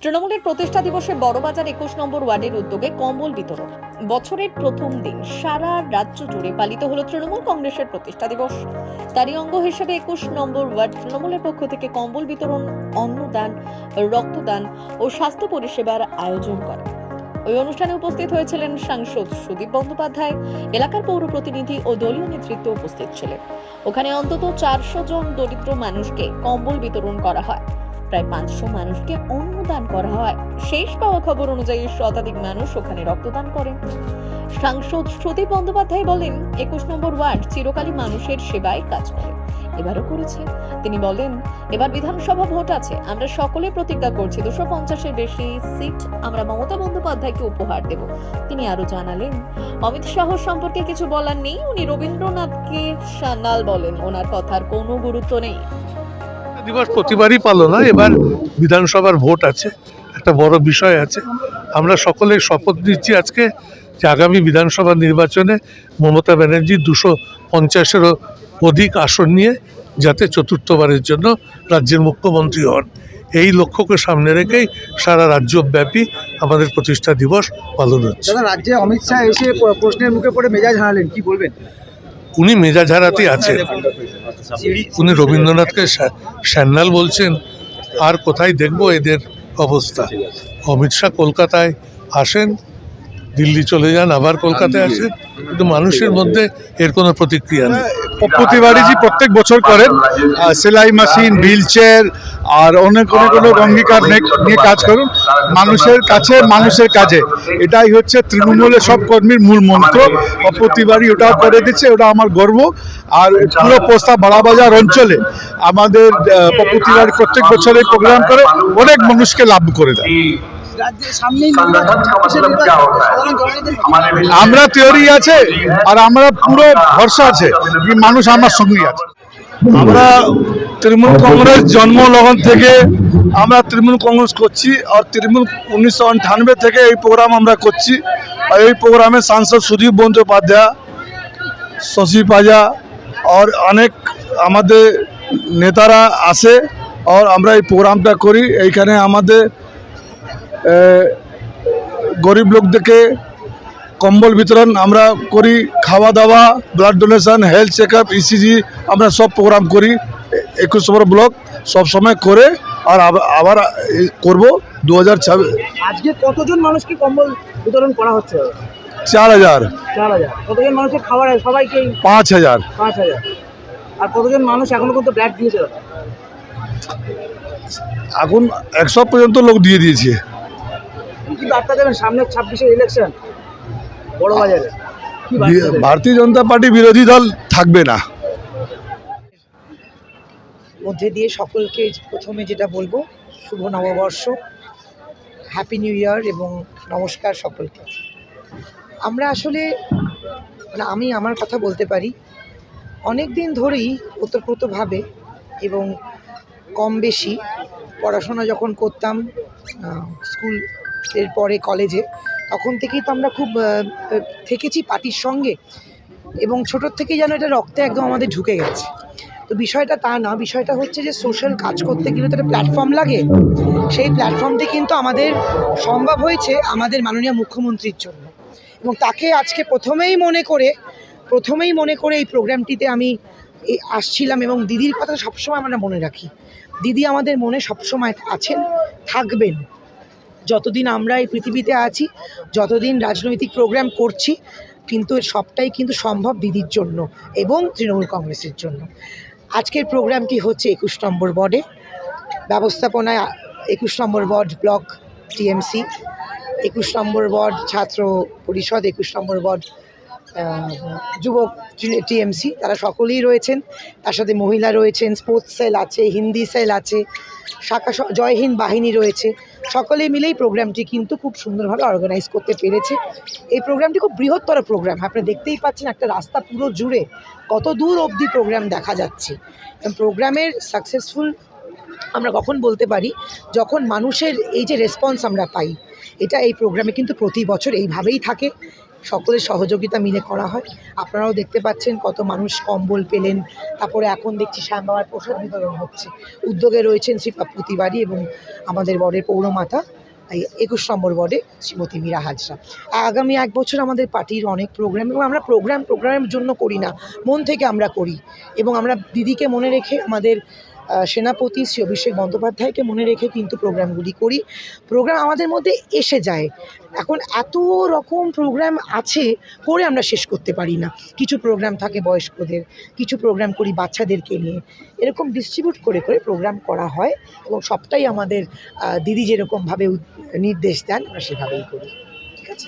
তৃণমূলের প্রতিষ্ঠা দিবসে বড়বাজার ২১ নম্বর ওয়ার্ডের উদ্যোগে কম্বল বিতরণ। বছরের প্রথম দিন সারা রাজ্য জুড়ে পালিত হলো তৃণমূল কংগ্রেসের প্রতিষ্ঠা দিবস। তারই অঙ্গ হিসেবে ২১ নম্বর ওয়ার্ড তৃণমূলের পক্ষ থেকে কম্বল বিতরণ, অন্নদান, রক্তদান ও স্বাস্থ্য পরিষেবার আয়োজন করে। ওই অনুষ্ঠানে উপস্থিত হয়েছিলেন সাংসদ সুদীপ বন্দ্যোপাধ্যায়, এলাকার পৌর প্রতিনিধি ও দলীয় নেতৃত্ব উপস্থিত ছিলেন। ওখানে অন্তত ৪০০ জন দরিদ্র মানুষকে কম্বল বিতরণ করা হয়। প্রায় ৫০০ মানুষকে অন্নদান করা হয়। শেষ পাওয়া খবর অনুযায়ী শতাধিক মানুষ ওখানে রক্তদান করেন। সাংসদ সুদীপ বন্দ্যোপাধ্যায় বলেন, ২১ নম্বর ওয়ার্ড চিরকালই মানুষের সেবায় কাজ করে, এবারও করেছে। তিনি বলেন, এবার বিধানসভা ভোট আছে, আমরা সকলে প্রতিজ্ঞা করছি ২৫০-এর বেশি সিট আমরা মমতা বন্দ্যোপাধ্যায়কে উপহার দেব। তিনি আরো জানালেন, অমিত শাহ সম্পর্কে কিছু বলার নেই, উনি রবীন্দ্রনাথকে সান্যাল বলেন, ওনার কথার কোনো গুরুত্ব নেই। দিবস প্রতিবারই পালন হয়, এবার বিধানসভার ভোট আছে, একটা বড় বিষয় আছে। আমরা সকলে শপথ নিচ্ছি আজকে যে আগামী বিধানসভা নির্বাচনে মমতা ব্যানার্জি ২৫০-এরও অধিক আসন নিয়ে যাতে চতুর্থবারের জন্য রাজ্যের মুখ্যমন্ত্রী হন। এই লক্ষ্যকে সামনে রেখেই সারা রাজ্যব্যাপী আমাদের প্রতিষ্ঠা দিবস পালন হচ্ছে। রাজ্যে অমিত শাহ এসে প্রশ্নের মুখে পড়ে মেজাজ হারালেন, কি বলবেন? উনি মেজাজ হারাতেই আছেন। উনি রবীন্দ্রনাথকে সান্যাল বলছেন, আর কোথায় দেখবো এদের অবস্থা। অমিত শাহ কলকাতায় আসেন, দিল্লি চলে যান, আবার কলকাতায় আসেন, কিন্তু মানুষের মধ্যে এর কোনো প্রতিক্রিয়া নেই। প্রতিবারই প্রত্যেক বছর করেন, সেলাই মেশিন, হুইল চেয়ার আর অনেক অঙ্গীকার নিয়ে কাজ করুন, মানুষের কাছে মানুষের কাজে। এটাই হচ্ছে তৃণমূলের সব কর্মীর মূল মন্ত্র। প্রতিবারই ওটা করে দিচ্ছে, ওটা আমার গর্ব। আর পুরো পোস্তা বড়বাজার অঞ্চলে আমাদের প্রতিবার প্রত্যেক বছরে প্রোগ্রাম করে অনেক মানুষকে লাভ করে দেয়। আমরা তৈরি আছে আর আমরা পুরো ভরসা আছে যে মানুষ আমার সঙ্গে আছে। আমরা তৃণমূল কংগ্রেস জন্মলগ্ন থেকে আমরা তৃণমূল কংগ্রেস করছি, আর তৃণমূল 1998 থেকে এই প্রোগ্রাম আমরা করছি। আর এই প্রোগ্রামে সাংসদ সুদীপ বন্দ্যোপাধ্যায়, শশী পাজা আর অনেক আমাদের নেতারা আসে, আর আমরা এই প্রোগ্রামটা করি। এইখানে আমাদের গরিব লোকদেরকে কম্বল বিতরণ আমরা করি, খাওয়া দাওয়া, blood donation, health check up, ECG আমরা সব প্রোগ্রাম করি। ২১ নম্বর ব্লক সবসময় করে আর আবার করব 2026। আজকে কতজন মানুষকে কম্বল বিতরণ করা হচ্ছে? ৪,০০০। কতজন মানুষের খাবার? সবাইকে ৫,০০০। আর কতজন মানুষ এখনো পর্যন্ত ব্লাড দিয়েছে? এখন ১০০ পর্যন্ত লোক দিয়ে দিয়েছে। কি বার্তা দেবেন সামনে ২৬-এর ইলেকশন বড়বাজারে? ভারতীয় জনতা পার্টি বিরোধী দল থাকবে না। মধ্যে দিয়ে সকলকে প্রথমে যেটা বলবো, শুভ নববর্ষ, হ্যাপি নিউ ইয়ার এবং নমস্কার সকলকে। আমরা আসলে আমি আমার কথা বলতে পারি, অনেক দিন ধরেই ওতপ্রোতভাবে এবং কম বেশি পড়াশোনা যখন করতাম স্কুলের পরে কলেজে, তখন থেকেই তো আমরা খুব থেকেছি পার্টির সঙ্গে, এবং ছোটোর থেকেই যেন এটা রক্তে একদম আমাদের ঢুকে গেছে। তো বিষয়টা তা না, বিষয়টা হচ্ছে যে সোশ্যাল কাজ করতে গেলে তো একটা প্ল্যাটফর্ম লাগে। সেই প্ল্যাটফর্মটি কিন্তু আমাদের সম্ভব হয়েছে আমাদের মাননীয় মুখ্যমন্ত্রীর জন্য, এবং তাকে আজকে প্রথমেই মনে করে এই প্রোগ্রামটিতে আমি আসছিলাম। এবং দিদির কথা সবসময় আমরা মনে রাখি, দিদি আমাদের মনে সবসময় আছেন, থাকবেন। যতদিন আমরা এই পৃথিবীতে আছি, যতদিন রাজনৈতিক প্রোগ্রাম করছি, কিন্তু এর সবটাই কিন্তু সম্ভব দিদির জন্য এবং তৃণমূল কংগ্রেসের জন্য। আজকের প্রোগ্রামটি হচ্ছে ২১ নম্বর ওয়ার্ডে, ব্যবস্থাপনায় ২১ নম্বর ওয়ার্ড ব্লক টিএমসি, ২১ নম্বর ওয়ার্ড ছাত্র পরিষদ, ২১ নম্বর ওয়ার্ড যুবক টিএমসি, তারা সকলেই রয়েছেন। তার সাথে মহিলা রয়েছেন, স্পোর্টস সেল আছে, হিন্দি সেল আছে, শাখা জয় হিন্দ বাহিনী রয়েছে। সকলেই মিলেই প্রোগ্রামটি কিন্তু খুব সুন্দরভাবে অর্গানাইজ করতে পেরেছে। এই প্রোগ্রামটি খুব বৃহত্তর প্রোগ্রাম, আপনারা দেখতেই পাচ্ছেন একটা রাস্তা পুরো জুড়ে কত দূর অবধি প্রোগ্রাম দেখা যাচ্ছে। প্রোগ্রামের সাকসেসফুল আমরা কখন বলতে পারি, যখন মানুষের এই যে রেসপন্স আমরা পাই, এটা এই প্রোগ্রামে কিন্তু প্রতি বছর এইভাবেই থাকে। সকলের সহযোগিতা মিলে করা হয়। আপনারাও দেখতে পাচ্ছেন কত মানুষ কম্বল পেলেন, তারপরে এখন দেখছি শ্যামবাবার প্রসাদ বিতরণ হচ্ছে। উদ্যোগে রয়েছেন শ্রী পাপ্পু তিওয়ারি এবং আমাদের ওয়ার্ডের পৌরমাতা 21 নম্বর ওয়ার্ডে শ্রীমতী মীরা হাজরা। আগামী 1 বছর আমাদের পার্টির অনেক প্রোগ্রাম, এবং আমরা প্রোগ্রামের জন্য করি না, মন থেকে আমরা করি। এবং আমরা দিদিকে মনে রেখে, আমাদের সেনাপতি শ্রী অভিষেক বন্দ্যোপাধ্যায়কে মনে রেখে কিন্তু প্রোগ্রামগুলি করি। প্রোগ্রাম আমাদের মধ্যে এসে যায়। এখন এত রকম প্রোগ্রাম আছে, করে আমরা শেষ করতে পারি না। কিছু প্রোগ্রাম থাকে বয়স্কদের, কিছু প্রোগ্রাম করি বাচ্চাদেরকে নিয়ে, এরকম ডিস্ট্রিবিউট করে প্রোগ্রাম করা হয়, এবং সবটাই আমাদের দিদি যেরকমভাবে নির্দেশ দেন আমরা সেভাবেই করি। ঠিক আছে।